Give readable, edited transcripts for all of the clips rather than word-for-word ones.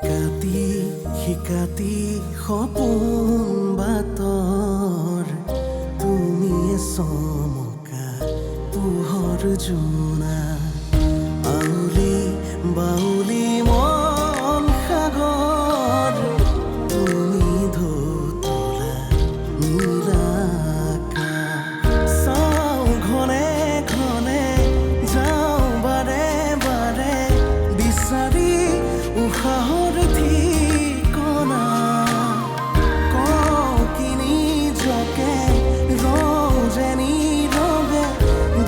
শিকাতি শিকাতি সপোন বাতৰ তুমি চমকা পোহৰ জোনা আউলি বাউলি মন সাগৰ তুমি ধুতলা নীলাকা চাওঁ ঘনে ঘনে যাওঁ বাৰে বাৰে বিচাৰি উশাহৰ ঠিকনা কওঁ কিনি জকে ৰওঁ যেনি ৰবে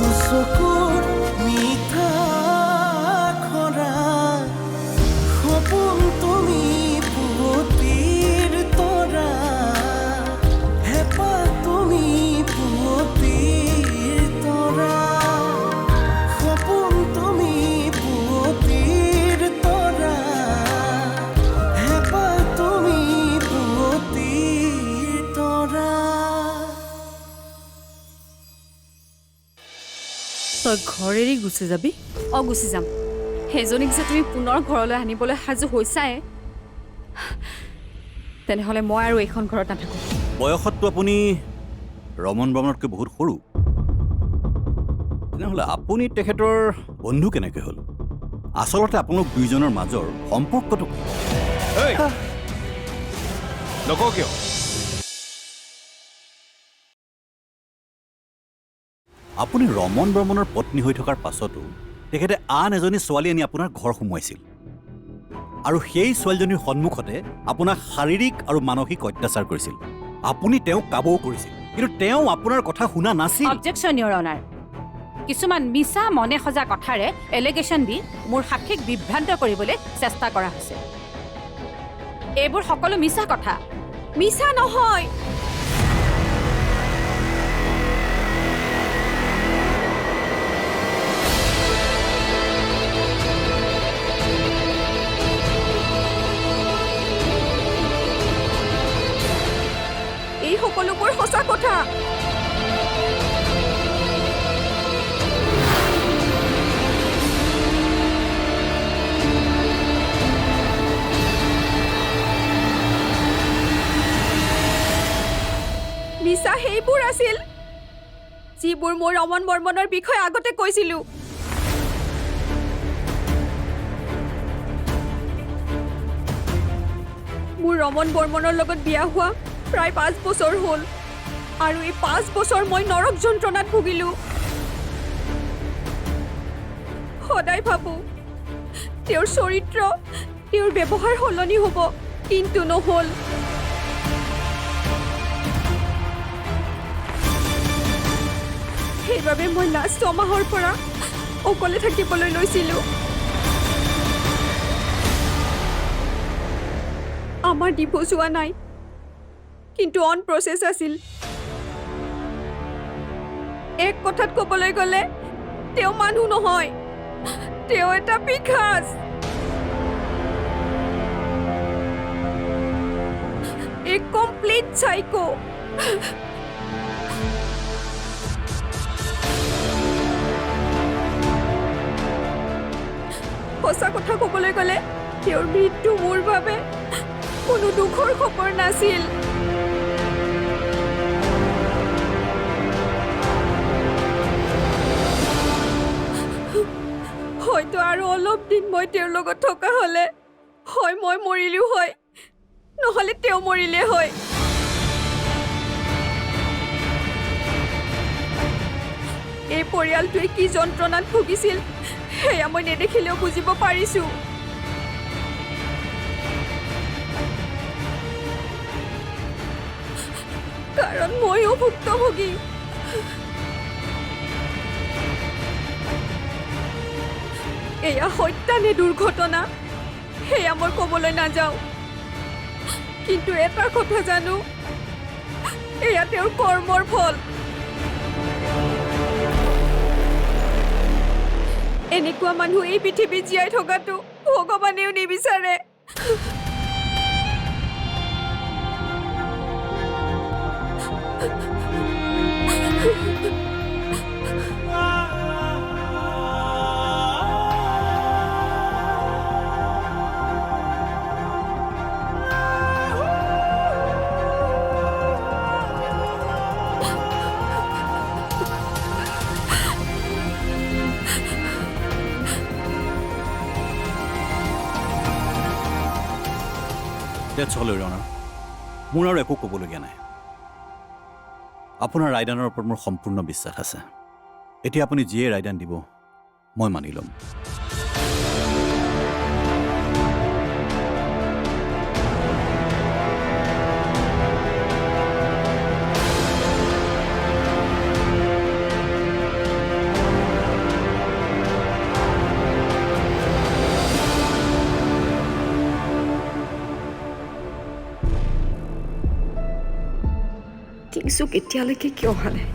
দুচকুৰ মিঠা খৰা সপোন তুমি পুৱতিৰ তৰা হেঁপাহ তুমি পুৱতিৰ তৰা সপোন তুমি পুৱতিৰ তৰা হেঁপাহ তুমি পুৱতিৰ তৰা তই ঘৰ এৰি গুচি যাবি? গুচি যাম। সেইজনীক যে তুমি পুনৰ ঘৰলৈ আনিবলৈ সাজু হৈছাই, তেনেহ'লে মই আৰু এইখন ঘৰত নাথাকোঁ। বয়সততো আপুনি ৰমন বৰ্মনতকৈ বহুত সৰু। তেনেহ'লে আপুনি তেখেতৰ বন্ধু কেনেকৈ হ'ল? আচলতে আপোনালোক দুইজনৰ মাজৰ সম্পৰ্কটো কি? নকওঁ কিয়? আপুনি ৰমন বৰ্মনৰ পত্নী হৈ থকাৰ পাছতো তেখেতে আন এজনী ছোৱালী আনি আপোনাৰ ঘৰ সোমোৱাইছিল আৰু সেই ছোৱালীজনীৰ সন্মুখতে আপোনাক শাৰীৰিক আৰু মানসিক অত্যাচাৰ কৰিছিল। আপুনি তেওঁক কাবৌ কৰিছিল, কিন্তু তেওঁ আপোনাৰ কথা শুনা নাছিল। অবজেকশ্যন, ইয়ৰ অনাৰ। কিছুমান মিছা মনে সজা কথাৰে এলিগেশ্যন দি মোৰ সাক্ষীক বিভ্ৰান্ত কৰিবলৈ চেষ্টা কৰা হৈছে। এইবোৰ সকলো মিছা কথা, মিছা নহয়। এই সকলোবোৰ সঁচা কথা। মিছা সেইবোৰ আছিল যিবোৰ মই ৰমন বৰ্মনৰ বিষয়ে আগতে কৈছিলোঁ। মোৰ ৰমন বৰ্মনৰ লগত বিয়া হোৱা প্ৰায় 5 বছৰ হ'ল আৰু এই 5 বছৰ মই নৰক যন্ত্ৰণাত ভুগিলোঁ। সদায় ভাবোঁ তেওঁৰ চৰিত্ৰ, তেওঁৰ ব্যৱহাৰ সলনি হ'ব, কিন্তু নহ'ল। সেইবাবে মই লাষ্ট 6 মাহৰ পৰা অকলে থাকিবলৈ লৈছিলোঁ। আমাৰ ডিভোৰ্চ হোৱা নাই, কিন্তু অন প্ৰচেছ আছিল। এক কথাত ক'বলৈ গ'লে তেওঁ মানুহ নহয়, তেওঁ এটা পিশাচ। এক কমপ্লিট চাইকো। সঁচা কথা ক'বলৈ গ'লে তেওঁৰ মৃত্যু মোৰ বাবে কোনো দুখৰ খবৰ নাছিল। হয়তো আৰু অলপ দিন মই তেওঁৰ লগত থকা হ'লে হয় মই মৰিলোঁ হয়, নহ'লে তেওঁ মৰিলে হয়। এই পৰিয়ালটোৱে কি যন্ত্ৰণাত ভুগিছিল সেয়া মই নেদেখিলেও বুজিব পাৰিছোঁ। কাৰণ ময়ো ভুক্তভোগী। এয়া হত্যা নে দুৰ্ঘটনা সেয়া মই ক'বলৈ নাযাওঁ, কিন্তু এটা কথা জানো, এয়া তেওঁৰ কৰ্মৰ ফল। এনেকুৱা মানুহ এই পৃথিৱীত জীয়াই থকাটো ভগৱানেও নিবিচাৰে। ডেটছ অল ইউৰ অনাৰ মোৰ আৰু একো ক'বলগীয়া নাই আপোনাৰ ৰায়দানৰ ওপৰত মোৰ সম্পূৰ্ণ বিশ্বাস আছে এতিয়া আপুনি যিয়ে ৰায়দান দিব মই মানি ল'ম কিংছু কেতিয়ালৈকে কিয় অহা নাই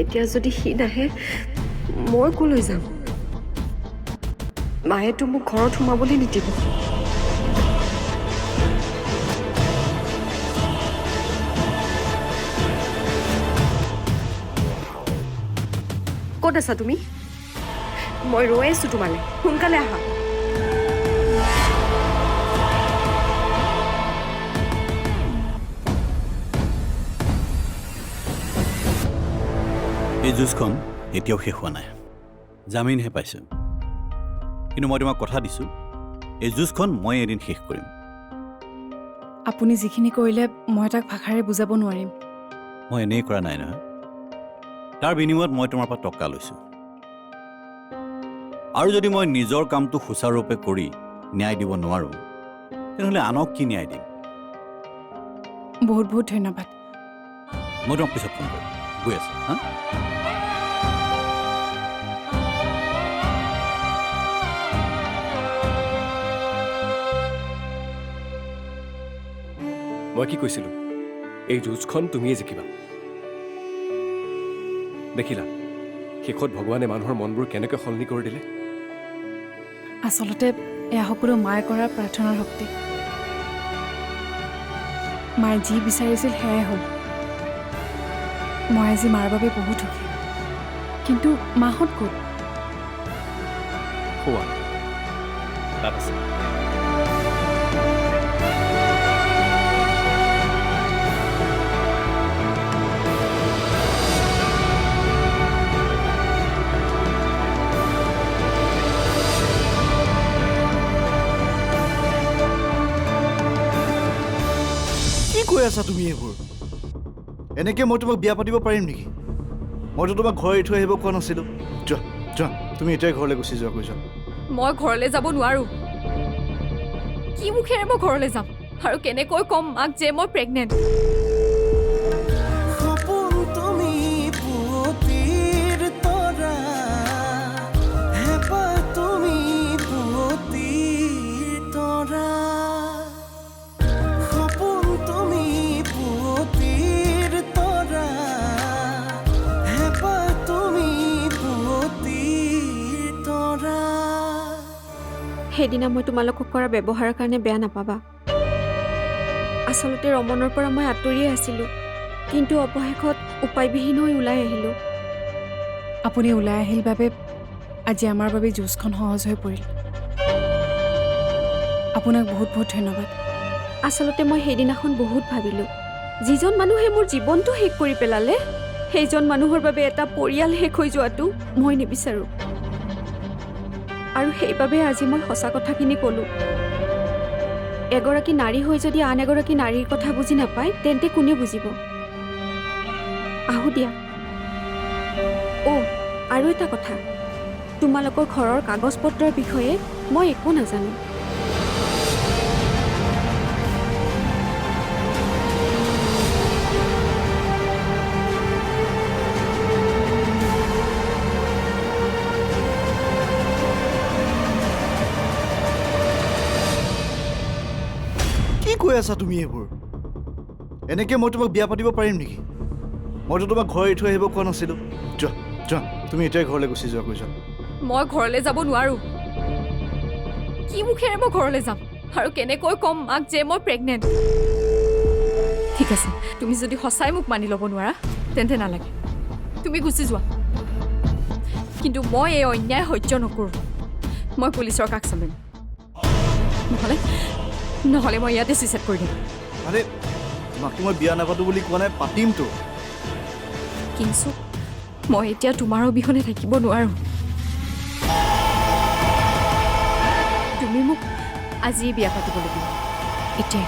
এতিয়া যদি সি নাহে মই ক'লৈ যাম মায়েতো মোক ঘৰত সোমাবলৈ নিদিব ক'ত আছা তুমি মই ৰৈ আছো তোমালৈ সোনকালে আহা এই যুঁজখন এতিয়াও শেষ হোৱা নাই জামিনহে পাইছোঁ কিন্তু মই তোমাক কথা দিছোঁ এই যুঁজখন মই এদিন শেষ কৰিম আপুনি যিখিনি কৰিলে মই তাক ভাষাৰে বুজাব নোৱাৰিম মই এনেই কৰা নাই নহয় তাৰ বিনিময়ত মই তোমাৰ পৰা টকা লৈছোঁ আৰু যদি মই নিজৰ কামটো সুচাৰুৰূপে কৰি ন্যায় দিব নোৱাৰোঁ তেনেহ'লে আনক কি ন্যায় দিম বহুত বহুত ধন্যবাদ মই তোমাক পিছত ফোন কৰিম গৈ আছোঁ হা মই কি কৈছিলোঁ এই যুঁজখন তুমিয়ে জিকিবা দেখিলা শেষত ভগৱানে মানুহৰ মনবোৰ কেনেকৈ সলনি কৰি দিলে আচলতে এয়া সকলো মায়ে কৰা প্ৰাৰ্থনাৰ শক্তি মায়ে যি বিচাৰিছিল সেয়াই হ'ল মই আজি মাৰ বাবে বহুত সুখী কিন্তু মাহঁত ক'ত খোৱা তাত আছে কি কৈ আছা তুমি এইবোৰ এনেকৈ মই তোমাক বিয়া পাতিব পাৰিম নেকি মইতো তোমাক ঘৰ এৰি থৈ আহিব কোৱা নাছিলোঁ যোৱা যোৱা তুমি এতিয়াই ঘৰলৈ গুচি যোৱা কৈ যোৱা মই ঘৰলৈ যাব নোৱাৰো কি মুখেৰে মই ঘৰলৈ যাম আৰু কেনেকৈ ক'ম মাক যে মই প্ৰেগনেণ্ট সপোন তুমি পুৱতিৰ তৰা হেঁপাহ তুমি পুৱতিৰ তৰা সপোন তুমি পুৱতিৰ তৰা হেঁপাহ তুমি পুৱতিৰ তৰা সেইদিনা মই তোমালোকক কৰা ব্যৱহাৰৰ কাৰণে বেয়া নাপাবা আচলতে ৰমনৰ পৰা মই আঁতৰিয়ে আছিলোঁ কিন্তু অৱশেষত উপায়বিহীন হৈ ওলাই আহিলোঁ আপুনি ওলাই আহিল বাবে আজি আমাৰ বাবে যুঁজখন সহজ হৈ পৰিল আপোনাক বহুত বহুত ধন্যবাদ আচলতে মই সেইদিনাখন বহুত ভাবিলোঁ যিজন মানুহে মোৰ জীৱনটো শেষ কৰি পেলালে সেইজন মানুহৰ বাবে এটা পৰিয়াল শেষ হৈ যোৱাটো মই নিবিচাৰোঁ আৰু সেইবাবে আজি মই সঁচা কথাখিনি ক'লোঁ এগৰাকী নাৰী হৈ যদি আন এগৰাকী নাৰীৰ কথা বুজি নাপায় তেন্তে কোনে বুজিব আহোঁ দিয়া আৰু এটা কথা তোমালোকৰ ঘৰৰ কাগজ পত্ৰৰ বিষয়ে মই একো নাজানো কি কৈ আছা তুমি এইবোৰ এনেকৈ মই তোমাক বিয়া পাতিব পাৰিম নেকি মইতো তোমাক ঘৰ এৰি থৈ আহিব কোৱা নাছিলোঁ যোৱা যোৱা তুমি এতিয়াই ঘৰলৈ গুচি যোৱা কৈ যোৱা মই ঘৰলৈ যাব নোৱাৰো কি মুখেৰে মই ঘৰলৈ যাম আৰু কেনেকৈ ক'ম মাক যে মই প্ৰেগনেণ্ট ঠিক আছে তুমি যদি সঁচাই মোক মানি ল'ব নোৱাৰা তেন্তে নালাগে তুমি গুচি যোৱা কিন্তু মই এই অন্যায় সহ্য নকৰোঁ মই পুলিচৰ কাষ চাপিম নহ'লে মই ইয়াতে চুইচাইড কৰি দিম আৰে তোমাকতো মই বিয়া নাপাতো বুলি কোৱা নাই পাতিমতো কিন্তু মই এতিয়া তোমাৰ অবিহনে থাকিব নোৱাৰোঁ তুমি মোক আজি বিয়া পাতিব লাগিব এতিয়া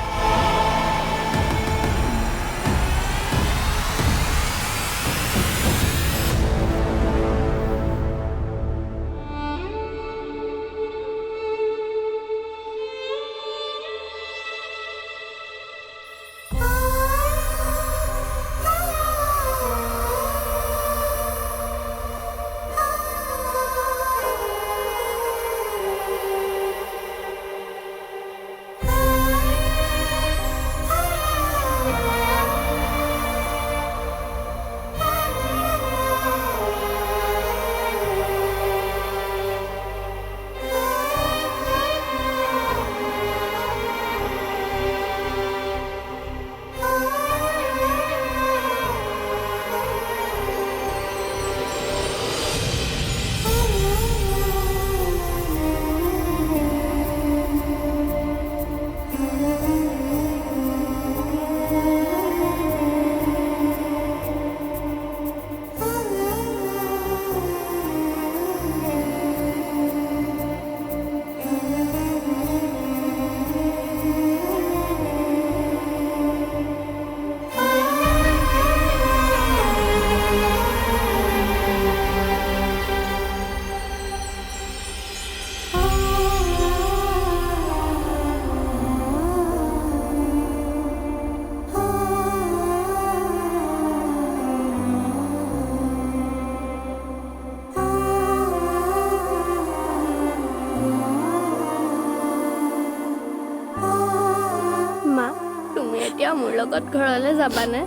মা তুমি এতিয়া মোৰ লগত ঘৰলৈ যাবানে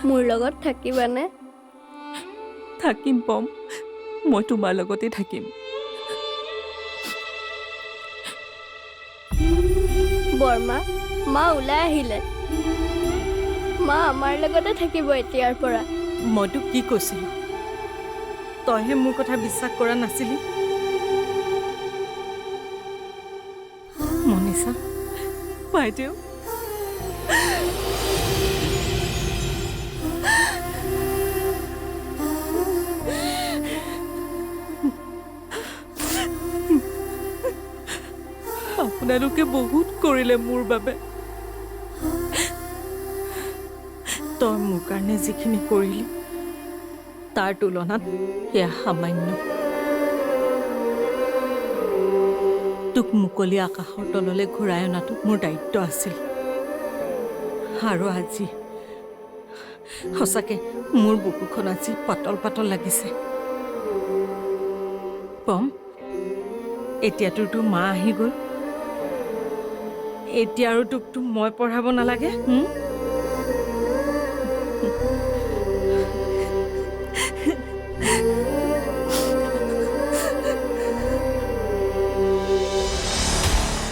মোৰ লগত থাকিবানে থাকিম পম মই তোমাৰ লগতে থাকিম বৰমা মা ওলাই আহিলে মা আমাৰ লগতে থাকিব এতিয়াৰ পৰা মই তোক কি কৈছিলো তইহে মোৰ কথা বিশ্বাস কৰা নাছিলি মনীষা বাইদেউ আপোনালোকে বহুত কৰিলে মোৰ বাবে তই মোৰ কাৰণে যিখিনি কৰিলি তাৰ তুলনাত সেয়া সামান্য তোক মুকলি আকাশৰ তললৈ ঘূৰাই অনাটো মোৰ দায়িত্ব আছিল আৰু আজি সঁচাকে মোৰ বুকুখন আজি পাতল পাতল লাগিছে পম এতিয়াতো তোৰ মা আহি গ'ল এতিয়া আৰু তোকতো মই পঢ়াব নালাগে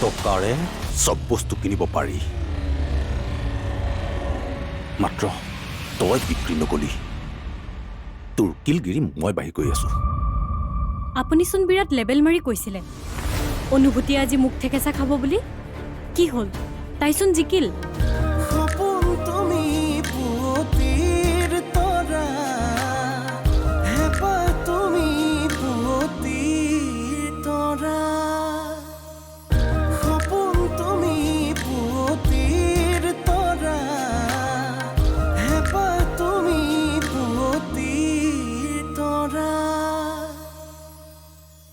টকাৰে চব বস্তু কিনিব পাৰি মাত্ৰ তই বিক্ৰী নকলি তোৰ কিলগিৰি মই বাঢ়ি গৈ আছো আপুনিচোন বিৰাট লেবেল মাৰি কৈছিলে অনুভূতি আজি মুখ ঠেকেচা খাব বুলি কি হ'ল তাইচোন জিকিল সপোন তুমি পুৱতিৰ তৰা হেঁপাহ তুমি পুৱতিৰ তৰা সপোন তুমি পুৱতিৰ তৰা হেঁপাহ তুমি পুৱতিৰ তৰা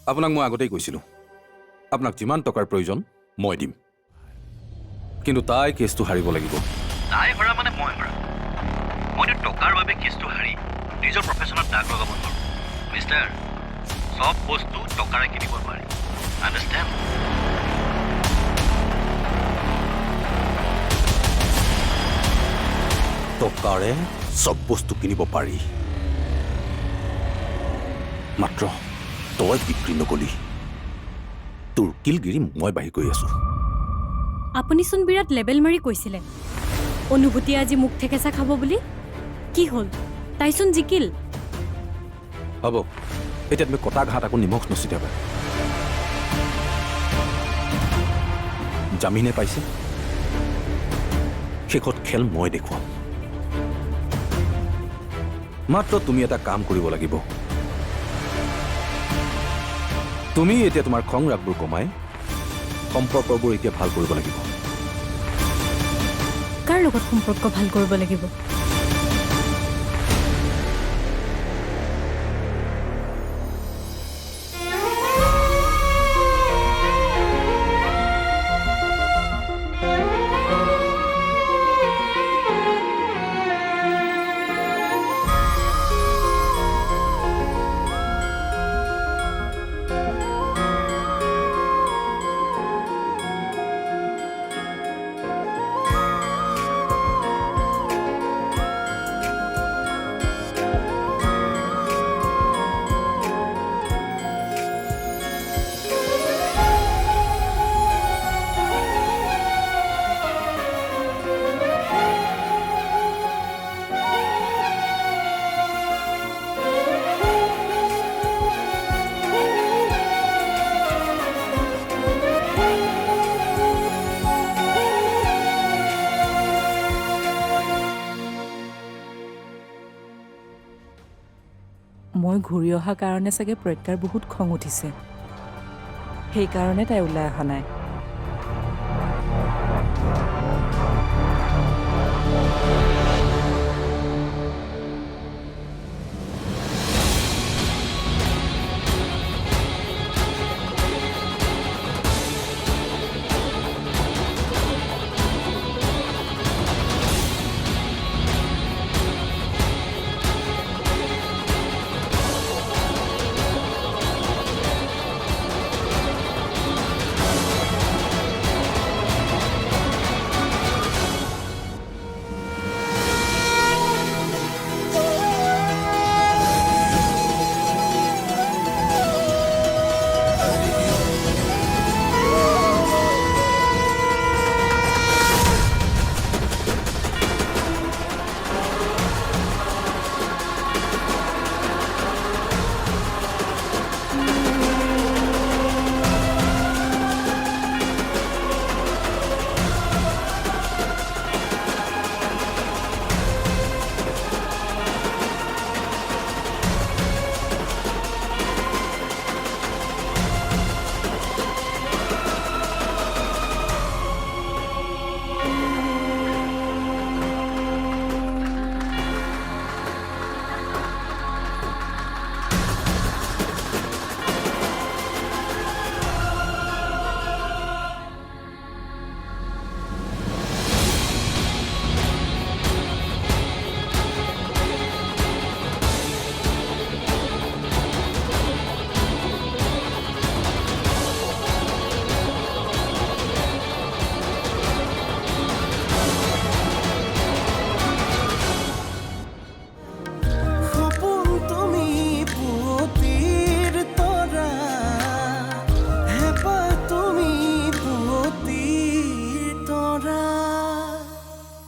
আপোনাক মই আগতেই কৈছিলোঁ আপোনাক যিমান টকাৰ প্ৰয়োজন মই দিম কিন্তু তাই কেছটো হাৰিব লাগিব তাই হৰা মানে মই হৰা মইতো টকাৰ বাবে কেছটো হাৰি নিজৰ প্ৰফেশ্যনত দাগ লগাব নোৱাৰোঁ মিষ্টাৰ চব বস্তু টকাৰে কিনিব নোৱাৰি আণ্ডাৰষ্টেণ্ড টকাৰে চব বস্তু কিনিব পাৰি মাত্ৰ তই বিক্ৰী নকলি তোৰ কিলগিৰি মই বাঢ়ি গৈ আছো আপুনিচোন বিৰাট লেবেল মাৰি কৈছিলে অনুভূতি আজি মুখ ঠেকেচা খাব বুলি কি হ'ল তাইচোন জিকিল হ'ব এতিয়া তুমি কটা ঘাট আকৌ নিমখ নচিটাবা জামিনে পাইছে শেষত খেল মই দেখুৱাম মাত্ৰ তুমি এটা কাম কৰিব লাগিব তুমি এতিয়া তোমাৰ খং ৰাগবোৰ কমাই সম্পৰ্কবোৰ এতিয়া ভাল কৰিব লাগিব কাৰ লগত সম্পৰ্ক ভাল কৰিব লাগিব? মই ঘূৰি অহাৰ কাৰণে চাগে প্ৰজ্ঞাৰ বহুত খং উঠিছে, সেইকাৰণে তাই ওলাই অহা নাই।